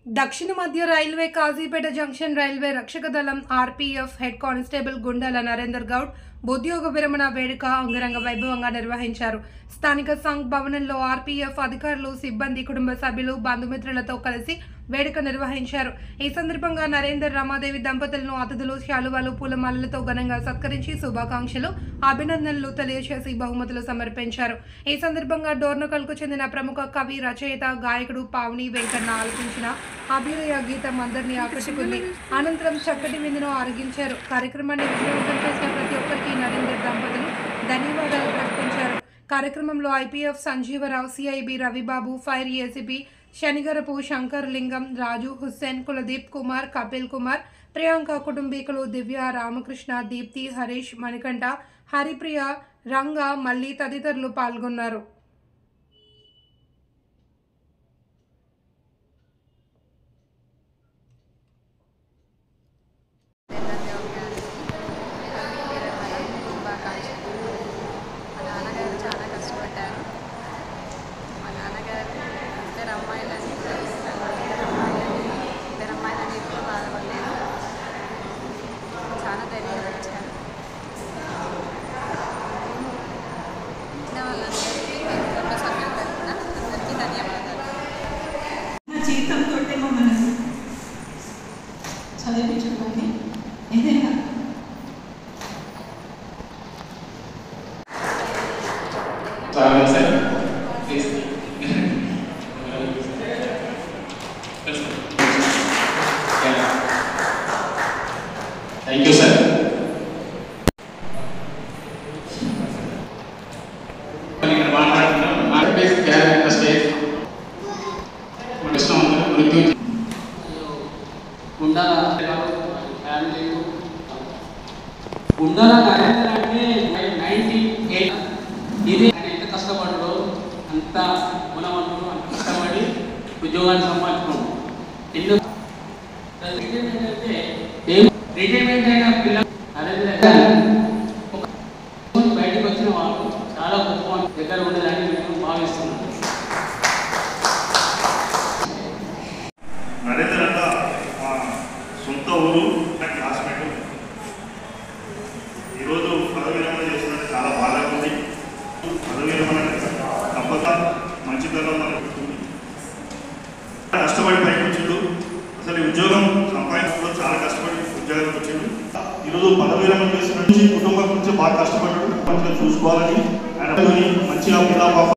దక్షిణ మధ్య railway Kazipet junction railway రక్షక దళం RPF head constable Gundala Narender Goud ఉద్యోగ విరమణ వేడుక అంగరంగ వైభవంగా నిర్వహించారు. స్థానిక సంఘ్ భవనంలో ఆర్పీఎఫ్ అధికారులు, సిబ్బంది, కుటుంబ సభ్యులు, బంధుమిత్రులతో కలిసి వేడుక నిర్వహించారు. ఈ సందర్భంగా నరేందర్, రమాదేవి దంపతులను అతిథులు శాలువాలు, పూలమాలలతో ఘనంగా సత్కరించి శుభాకాంక్షలు, అభినందనలు తెలియజేసి బహుమతులు సమర్పించారు. ఈ సందర్భంగా డోర్నకల్కు చెందిన ప్రముఖ కవి, రచయిత, గాయకుడు పావని వెంకన్న ఆలపించిన అభ్యుదయ గీతం అందరినీ ఆకట్టుకుంది. అనంతరం చక్కటి విందును ఆరగించారు. కార్యక్రమాన్ని విజయవంతం చేసిన ప్రతి ఒక్కరికి నరేందర్ దంపతులు ధన్యవాదాలు ప్రకటించారు. కార్యక్రమంలో IPF Sanjeeva Rao, CIB Ravibabu, fire ACP Shanigarapu Shankar లింగం, రాజు, హుస్సేన్, కులదీప్ కుమార్, కపిల్ కుమార్, ప్రియాంక కుటుంబీకులు దివ్య, రామకృష్ణ, దీప్తి, హరీష్, మణికంఠ, హరిప్రియ, రంగ, మల్లి తదితరులు పాల్గొన్నారు. జీవితంతో మమ్మల్ని చదివించుకోండి. ఏదైనా థ్యాంక్ యూ సార్. ఇక్కడ మాట్లాడుతున్నాం స్టేజ్ గుండాల నరేందర్ అంటే 98 ఇది ఆయన ఎంత కష్టపడ్డో అంత గుణవంతుడు, అంత కష్టపడి ఉద్యోగాన్ని సంపాదించుకున్నాడు. ఎన్నో రిటైర్మెంట్ అయితే రిటైర్మెంట్ అయిన పిల్లలు నరేందర్ బయటకు వచ్చిన వాళ్ళు చాలా గొప్ప దగ్గర ఉండేదని నేను భావిస్తున్నాను. నరేందర్ అంట మా సొంత ఊరు, క్లాస్మేట్. ఈరోజు పదవి విరమణ చేసినట్టు చాలా బాగా ఉంది. పదవి విరమణ తప్పక మంచి ధరలో కష్టపడి పైకి వచ్చిండు. అసలు ఈ ఉద్యోగం సంపాదించడంలో చాలా కష్టపడి ఉద్యోగానికి వచ్చిండు. ఈరోజు పదవి విరమణ చేసిన నుంచి కుటుంబం నుంచి బాగా కష్టపడ్డాడు. మంచిగా చూసుకోవాలని ఆయన మంచిగా పిల్ల పాప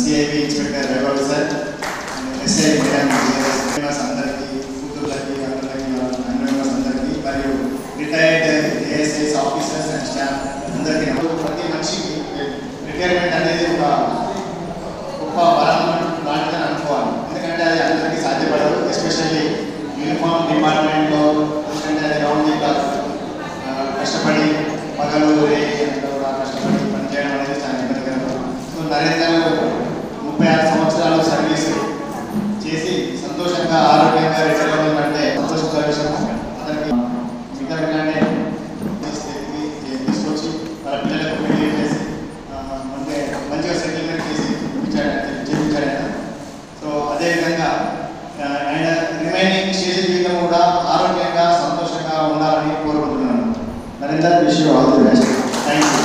CIB inspector Ravibabu sir, SI అందరికీ, కూతుర్లకి, అందరికీ మరియు retired ASIs officers and staff అందరికీ ప్రతి మనిషికి రిటైర్మెంట్ అనేది ఒక గొప్ప వరం లాంటిదని అనుకోవాలి. ఎందుకంటే అది అందరికీ సాధ్యపడదు. ఎస్పెషల్లీ యూనిఫామ్ డిపార్ట్మెంట్లో ఎందుకంటే అది రౌండ్ ది క్లాక్ కష్టపడి పగలు కూడా కష్టపడి పనిచేయడం అనేది చాలా ఇబ్బందికరం. సో నరేందర్ 36 సంవత్సరాలు సర్వీస్ చేసి సంతోషంగా, ఆరోగ్యంగా రిటైర్ అవ్వడం అంటే సంతోషంగా విషయం. అతనికి మిగతా విధానే తీసుకొచ్చి వాళ్ళ పిల్లలకు పెళ్లి చేసి మంచిగా సెటిల్మెంట్ చేసి చేయించాడు ఆయన. సో అదేవిధంగా ఆయన రిమైనింగ్ శేష జీవితం కూడా ఆరోగ్యంగా, సంతోషంగా ఉండాలని కోరుకుంటున్నాను. Narender, wish you all the best. Thank you.